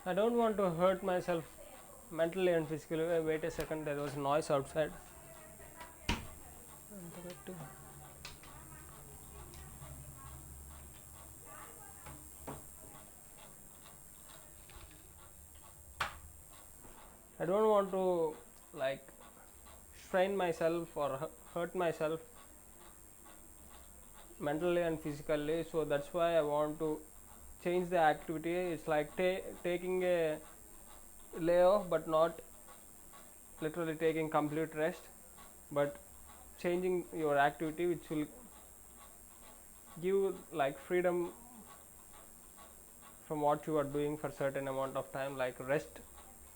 I don't want to hurt myself mentally and physically. Wait a second, there was noise outside. I don't want to like strain myself or hurt myself mentally and physically, so that's why I want to change the activity. It's like taking a layoff, but not literally taking complete rest, but changing your activity, which will give like freedom from what you are doing for certain amount of time, like rest.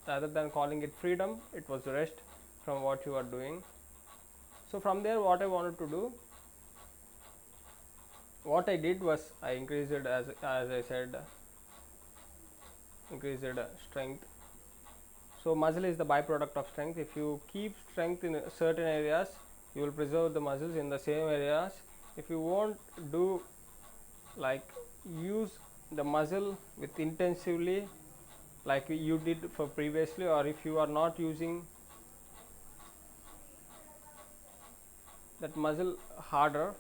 Rather than calling it freedom, it was rest from what you are doing. So from there, what I wanted to do, what I did was I increased it, as I said, increased strength. So muscle is the byproduct of strength. If you keep strength in certain areas, you will preserve the muscles in the same areas. If you won't do like use the muscle with intensively like you did for previously, or if you are not using that muscle harder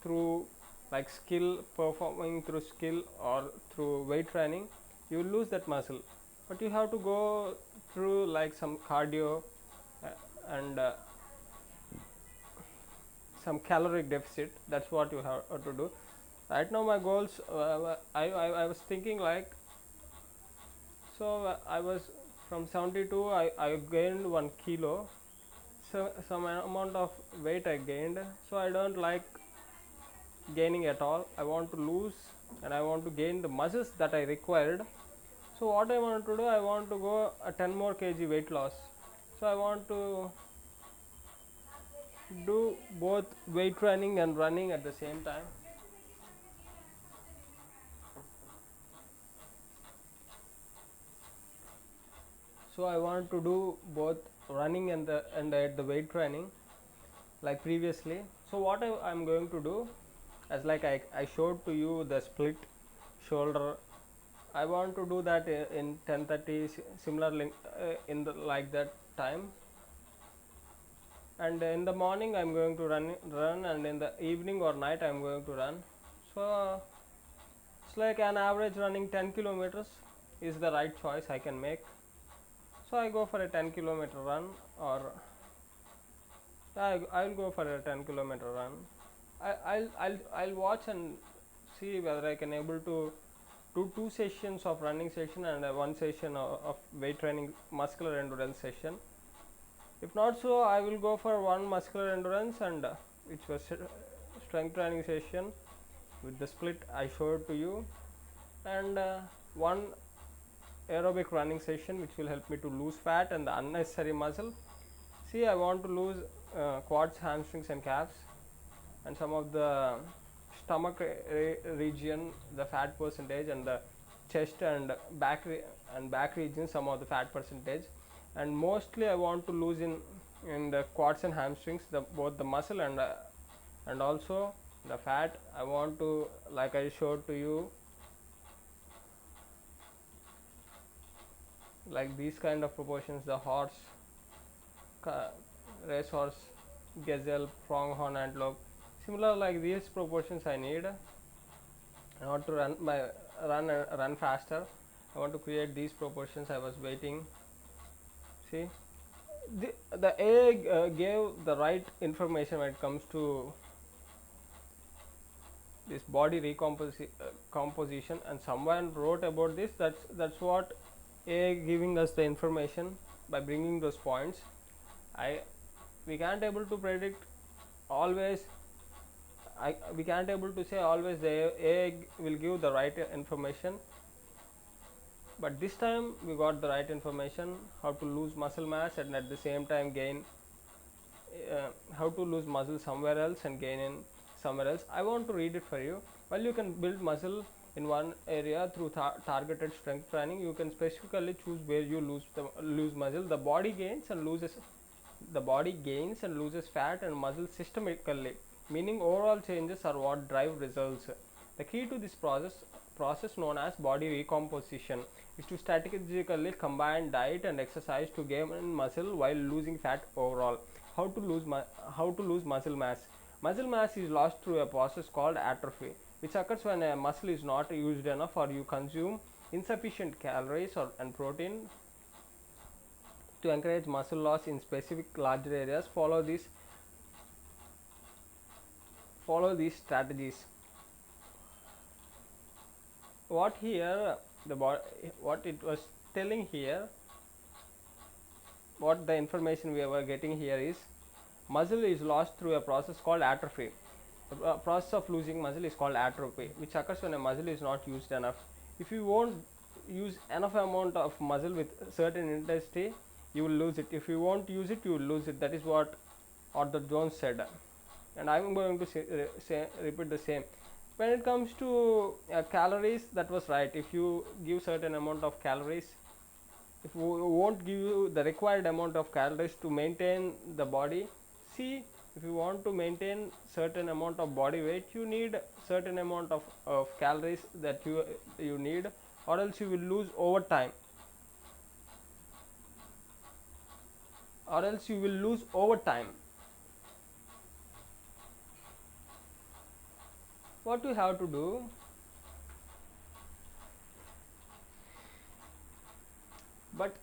through like skill, performing through skill or through weight training, you will lose that muscle. But you have to go through like some cardio uh, and some caloric deficit. That's what you have to do. Right now my goals, I was thinking like, so I was from 72, I gained 1 kilo, so some amount of weight I gained. So I don't like gaining at all. I want to lose and I want to gain the muscles that I required. So what I want to do, I want to go a 10 more kg weight loss. So I want to do both weight training and running at the same time. So I want to do both running and the weight training like previously. So what I'm going to do, as like I showed to you the split shoulder, I want to do that in 10:30 similarly in the like that time. And in the morning I'm going to run, and in the evening or night I'm going to run. So it's like an average running 10 kilometers is the right choice I can make. So I go for a 10-kilometer run, or I'll go for a 10-kilometer run. I'll watch and see whether I can able to do 2 sessions of running session and 1 session of weight training muscular endurance session. If not so, I will go for one muscular endurance and which was strength training session with the split I showed to you, and one aerobic running session which will help me to lose fat and the unnecessary muscle. See, I want to lose quads, hamstrings and calves, and some of the stomach region, the fat percentage, and the chest and back region, some of the fat percentage. And mostly I want to lose in the quads and hamstrings, both the muscle and also the fat. I want to, like I showed to you, like these kind of proportions, the horse, racehorse, gazelle, pronghorn antelope, similar like these proportions I need. I want to run faster. I want to create these proportions. I was waiting. See, the egg gave the right information when it comes to this body composition, and someone wrote about this. That's what egg giving us the information by bringing those points. I we can't able to predict always. We can't able to say always the egg will give the right information, but this time we got the right information, how to lose muscle mass and at the same time gain, how to lose muscle somewhere else and gain in somewhere else. I want to read it for you. While you can build muscle in one area through targeted strength training, you can specifically choose where you lose muscle. The body gains and loses fat and muscle systematically, meaning overall changes are what drive results. The key to this process known as body recomposition is to strategically combine diet and exercise to gain muscle while losing fat overall. How to lose muscle mass? Muscle mass is lost through a process called atrophy, which occurs when a muscle is not used enough or you consume insufficient calories and protein. To encourage muscle loss in specific larger areas, follow these strategies. What here what it was telling here, what the information we were getting here is, muscle is lost through a process called atrophy. The process of losing muscle is called atrophy, which occurs when a muscle is not used enough. If you won't use enough amount of muscle with certain intensity, you will lose it. If you won't use it, you will lose it. That is what Arthur Jones said, and I am going to repeat the same. When it comes to calories, that was right. If you give certain amount of calories, if you won't give you the required amount of calories to maintain the body, see, if you want to maintain certain amount of body weight, you need certain amount of calories that you need, or else you will lose over time, or else you will lose over time. What you have to do, but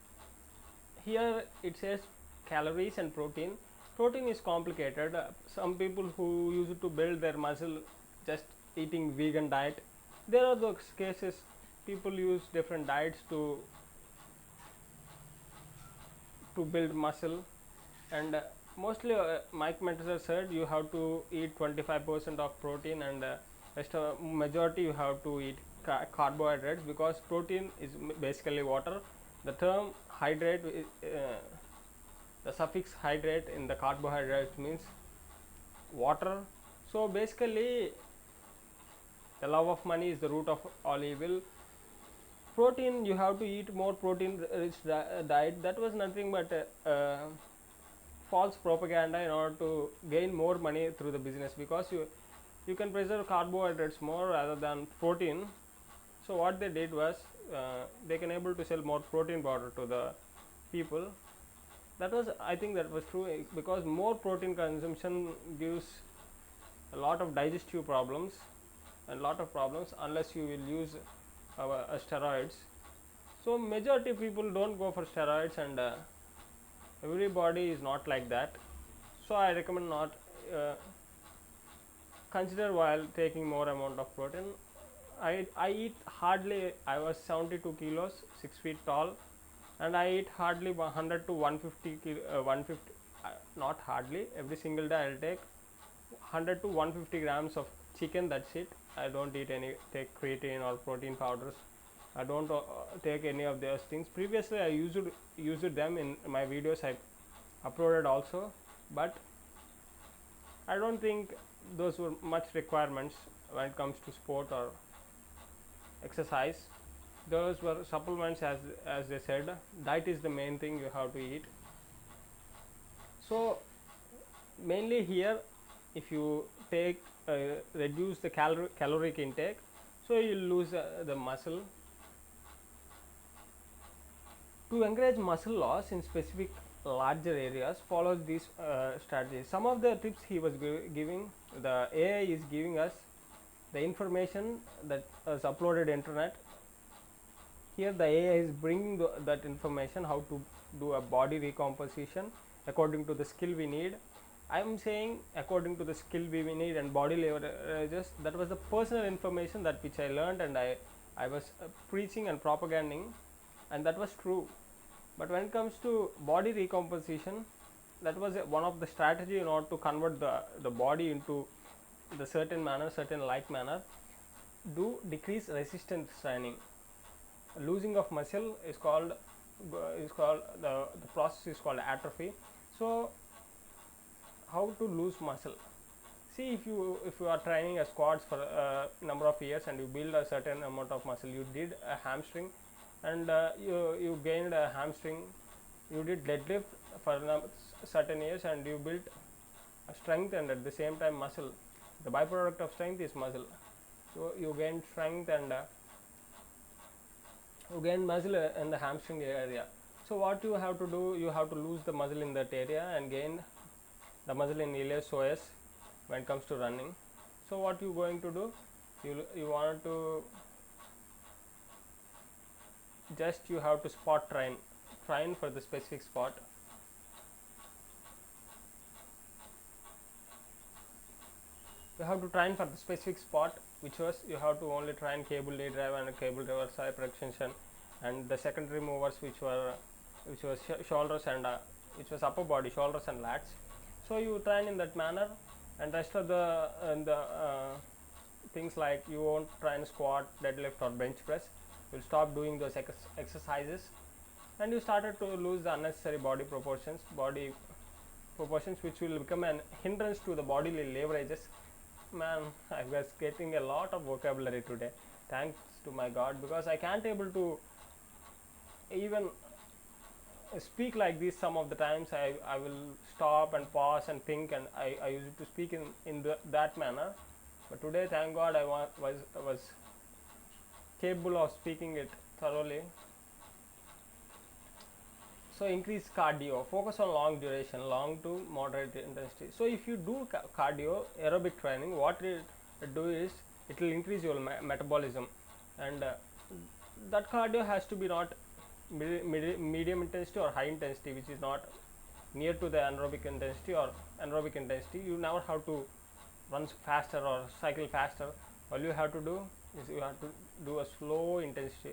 here it says calories and protein. Protein is complicated. Some people who use it to build their muscle just eating vegan diet, there are those cases. People use different diets to build muscle, and mostly Mike Mentor said you have to eat 25% of protein, and rest of majority you have to eat carbohydrates, because protein is basically water. The term hydrate, the suffix hydrate in the carbohydrates means water. So basically the love of money is the root of all evil. Protein, you have to eat more protein rich diet. That was nothing but false propaganda in order to gain more money through the business, because you can preserve carbohydrates more rather than protein. So what they did was, they can able to sell more protein powder to the people. That was, I think that was true, because more protein consumption gives a lot of digestive problems and lot of problems unless you will use steroids. So majority of people don't go for steroids, and everybody is not like that. So I recommend not consider while taking more amount of protein. I eat hardly, I was 72 kilos, 6 feet tall, and I eat hardly 100 to 150 not hardly, every single day I'll take 100 to 150 grams of chicken. That's it. I don't take creatine or protein powders. I don't take any of those things. Previously I used them in my videos I uploaded also, but I don't think those were much requirements when it comes to sport or exercise. Those were supplements, as they said. Diet is the main thing you have to eat. So mainly here, if you take reduce the caloric intake, so you will lose the muscle. To encourage muscle loss in specific larger areas, follow these strategies. Some of the tips he was giving, the AI is giving us the information that is uploaded internet. Here the AI is bringing that information, how to do a body recomposition according to the skill we need. I am saying according to the skill we need and body leverages. That was the personal information that which I learned, and I was preaching and propaganding, and that was true. But when it comes to body recomposition, that was one of the strategy in order to convert the body into the certain manner, certain like manner. Do decrease resistance training. Losing of muscle is called the process is called atrophy. So how to lose muscle? See, if you are training a squats for a number of years and you build a certain amount of muscle, you did a hamstring, and you gained a hamstring, you did deadlift for certain years, and you built strength and at the same time muscle. The byproduct of strength is muscle. So you gain strength, and you gain muscle in the hamstring area. So what you have to do, you have to lose the muscle in that area and gain the muscle in iliopsoas when it comes to running. So what you going to do, you want to just, you have to spot train for the specific spot. You have to train for the specific spot, which was you have to only train cable lead drive and cable driver side extension, and the secondary movers which was shoulders and which was upper body, shoulders and lats. So you train in that manner, and rest of the things like you won't train squat, deadlift or bench press. You'll stop doing those exercises, and you started to lose the unnecessary body proportions, which will become an hindrance to the bodily leverages. Man, I was getting a lot of vocabulary today, thanks to my God, because I can't able to even speak like this. Some of the times I will stop and pause and think, and I used to speak in that manner. But today, thank God, I was capable of speaking it thoroughly. So increase cardio, focus on long duration, long to moderate intensity. So if you do cardio aerobic training, what it do is it will increase your metabolism, and that cardio has to be not medium intensity or high intensity, which is not near to the anaerobic intensity or anaerobic intensity. You never have to run faster or cycle faster. All you have to do is you have to do a slow intensity,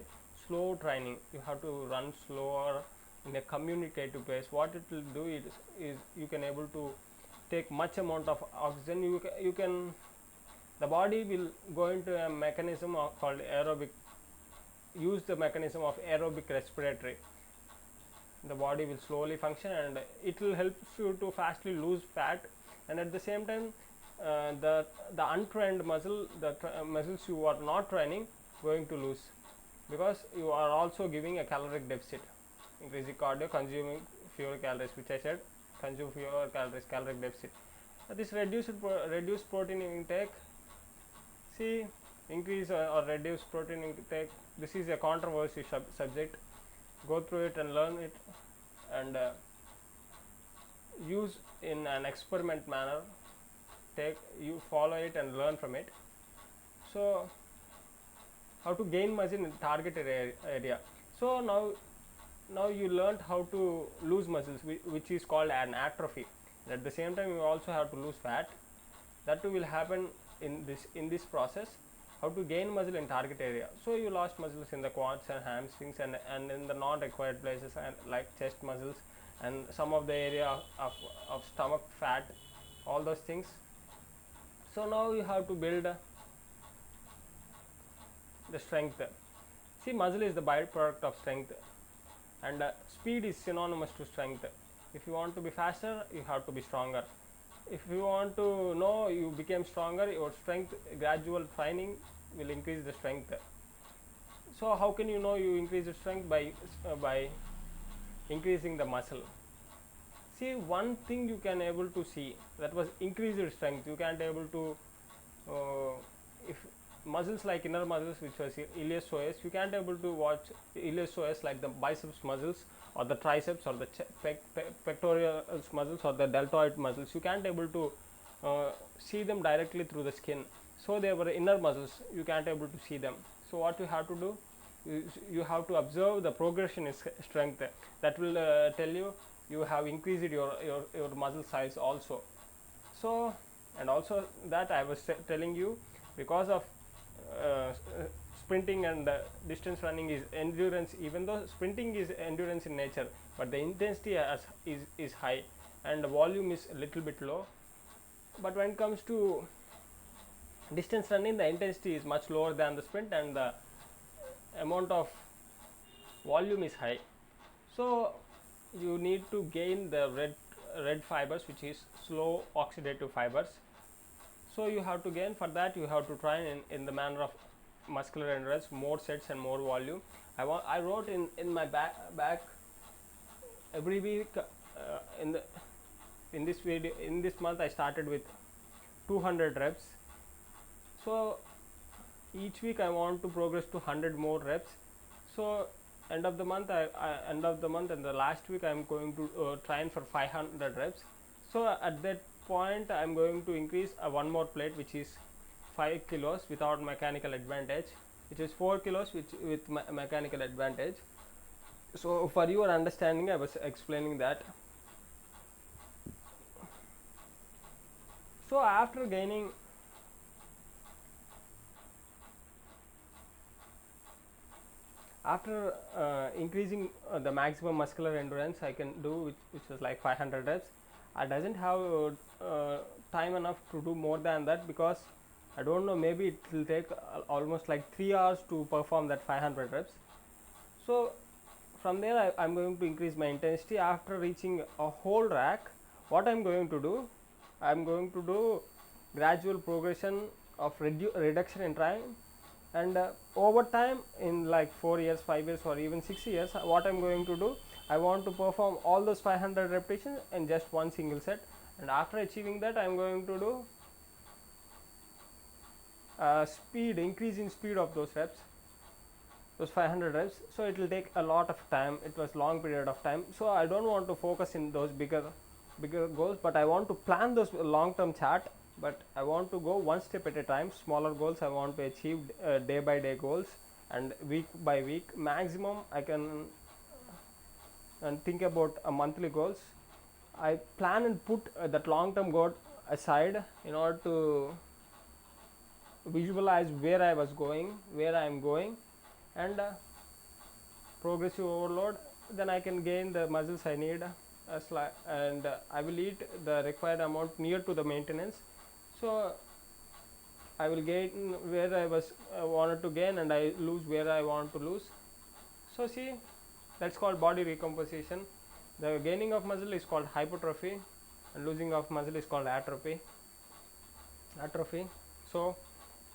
slow training. You have to run slower in a communicative pace. What it will do is you can able to take much amount of oxygen. You can the body will go into a mechanism called aerobic, use the mechanism of aerobic respiratory. The body will slowly function, and it will help you to fastly lose fat, and at the same time the untrained muscle, the muscles you are not training, going to lose, because you are also giving a caloric deficit. Increasing cardio, consuming fewer calories, which I said, consume fewer calories, caloric deficit. This reduced protein intake. See, increase or reduce protein intake. This is a controversial subject. Go through it and learn it, and use in an experiment manner. You follow it and learn from it. So how to gain muscle in targeted area. So now you learned how to lose muscles, which is called an atrophy. And at the same time, you also have to lose fat. That too will happen in this process. How to gain muscle in target area. So you lost muscles in the quads and hamstrings, and in the non-required places, and like chest muscles and some of the area of stomach fat, all those things. So now you have to build the strength. See, muscle is the byproduct of strength, and speed is synonymous to strength. If you want to be faster, you have to be stronger. If you want to know you became stronger, your strength, gradual training will increase the strength. So how can you know you increase the strength? By increasing the muscle. See, one thing you can able to see, that was increased strength. You can't able to if muscles like inner muscles, which was iliopsoas, you can't able to watch iliopsoas like the biceps muscles or the triceps or the pectoral muscles or the deltoid muscles. You can't able to see them directly through the skin. So they were inner muscles, you can't able to see them. So what you have to do, you have to observe the progression in strength. That will tell you have increased your muscle size also. So, and also that I was telling you, because of sprinting and distance running is endurance. Even though sprinting is endurance in nature, but the intensity is high and the volume is a little bit low. But when it comes to distance running, the intensity is much lower than the sprint, and the amount of volume is high. So you need to gain the red fibers, which is slow oxidative fibers. So you have to gain. For that, you have to train in the manner of muscular endurance, more sets and more volume. I wrote in my back every week. In this video, in this month, I started with 200 reps. So each week I want to progress to 100 more reps. So end of the month, end of the month and the last week I'm going to train for 500 reps. So at that point I'm going to increase one more plate, which is 5 kilos without mechanical advantage, which is 4 kilos which with mechanical advantage. So for your understanding I was explaining that. So after increasing the maximum muscular endurance I can do, which was like 500 reps, I doesn't have time enough to do more than that, because I don't know, maybe it will take almost like 3 hours to perform that 500 reps. So from there I'm going to increase my intensity. After reaching a whole rack, what I'm going to do, I'm going to do gradual progression of reduction in time, and over time, in like 4 years, 5 years, or even 6 years, what I'm going to do, I want to perform all those 500 repetitions in just one single set, and after achieving that I'm going to do increase in speed of those reps, those 500 reps. So it will take a lot of time, it was long period of time. So I don't want to focus in those bigger goals, but I want to plan those long term chart, but I want to go one step at a time. Smaller goals I want to achieve, day by day goals, and week by week maximum I can, and think about monthly goals. I plan and put that long term goal aside in order to visualize where I was going, where I am going, and progressive overload. Then I can gain the muscles I need, and I will eat the required amount near to the maintenance. So I will gain where I was wanted to gain, and I lose where I want to lose. So see, that's called body recomposition. The gaining of muscle is called hypertrophy, and losing of muscle is called atrophy. So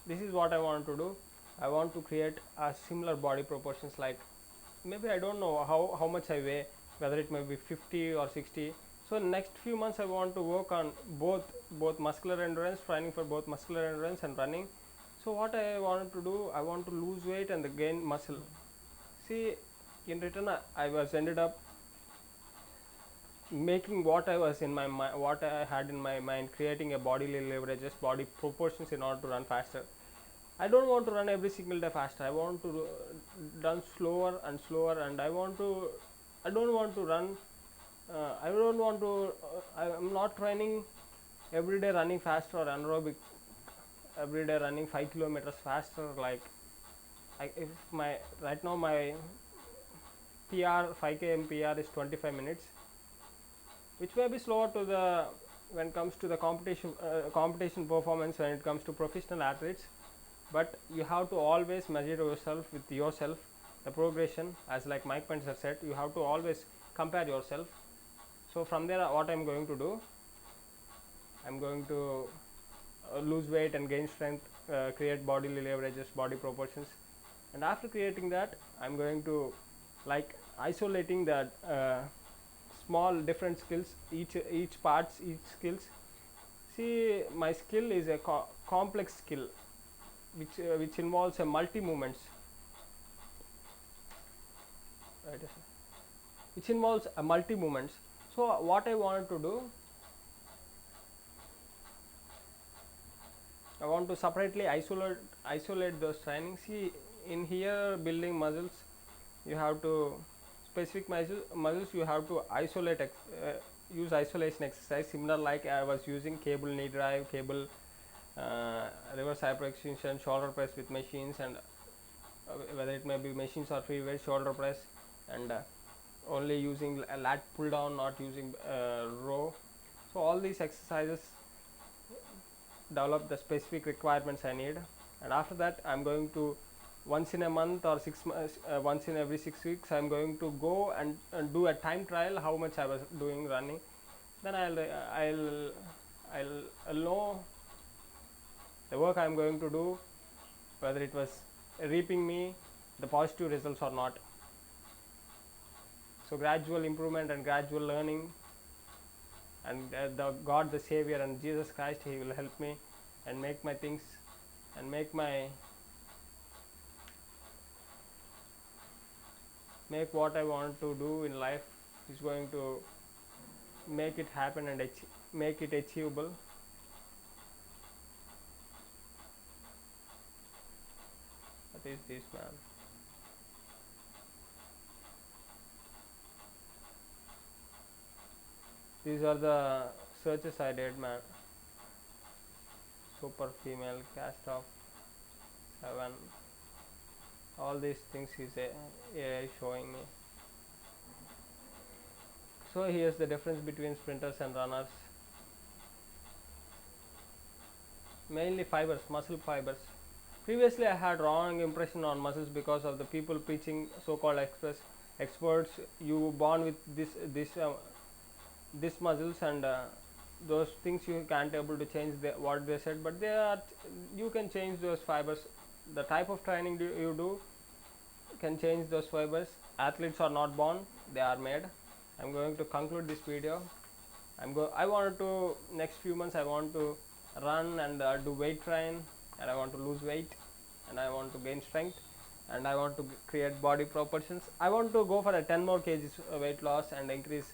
this is what I want to do. I want to create a similar body proportions, like maybe I don't know how much I weigh, whether it may be 50 or 60. So next few months I want to work on both muscular endurance, training for both muscular endurance and running. So what I want to do, I want to lose weight and gain muscle. See, in return I was ended up making what I was in my mind, what I had in my mind, creating a bodily leverages, body proportions in order to run faster. I don't want to run every single day faster. I want to run slower and slower, and I don't want to run. I don't want to. I'm not training every day running faster or anaerobic. Every day running 5 kilometers faster. Like, if my right now my PR 5 km PR is 25 minutes, which may be slower to the when it comes to the competition performance, when it comes to professional athletes. But you have to always measure yourself with yourself, the progression, as like Mike Spencer said, you have to always compare yourself. So from there what I'm going to do, I'm going to lose weight and gain strength, create bodily leverages, body proportions, and after creating that I'm going to, like, isolating that small different skills, each parts, each skills. See, my skill is a complex skill, which involves a multi movements, right, which involves a multi movements. So what I wanted to do, I want to separately isolate those training. See, in here building muscles, you have to specific muscles you have to isolate, use isolation exercise, similar like I was using cable knee drive, cable reverse hyperextension, shoulder press with machines, and whether it may be machines or free weight shoulder press, and only using a lat pull down, not using row. So all these exercises develop the specific requirements I need, and after that I'm going to, once in a month or 6 months, once in every 6 weeks, I'm going to go and do a time trial how much I was doing running. Then I'll know the work I'm going to do, whether it was reaping me the positive results or not. So gradual improvement and gradual learning, and the God, the Savior, and Jesus Christ, He will help me and make my things and make my make what I want to do in life. Is going to make it happen and make it achievable. What is this, man? These are the searches I did, man. Super female, cast of 7. All these things is AI showing me. So here's the difference between sprinters and runners. Mainly fibers, muscle fibers. Previously I had wrong impression on muscles because of the people preaching so-called experts. You born with this muscles, and those things you can't able to change what they said, but they are, you can change those fibers. The type of training you do can change those fibers. Athletes are not born, they are made. I'm going to conclude this video. I want to, next few months I want to run and do weight train, and I want to lose weight, and I want to gain strength, and I want to create body proportions. I want to go for a 10 more kgs weight loss and increase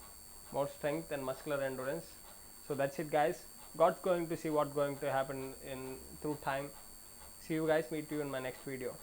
more strength and muscular endurance. So that's it, guys. God's going to see what's going to happen in through time. See you guys, meet you in my next video.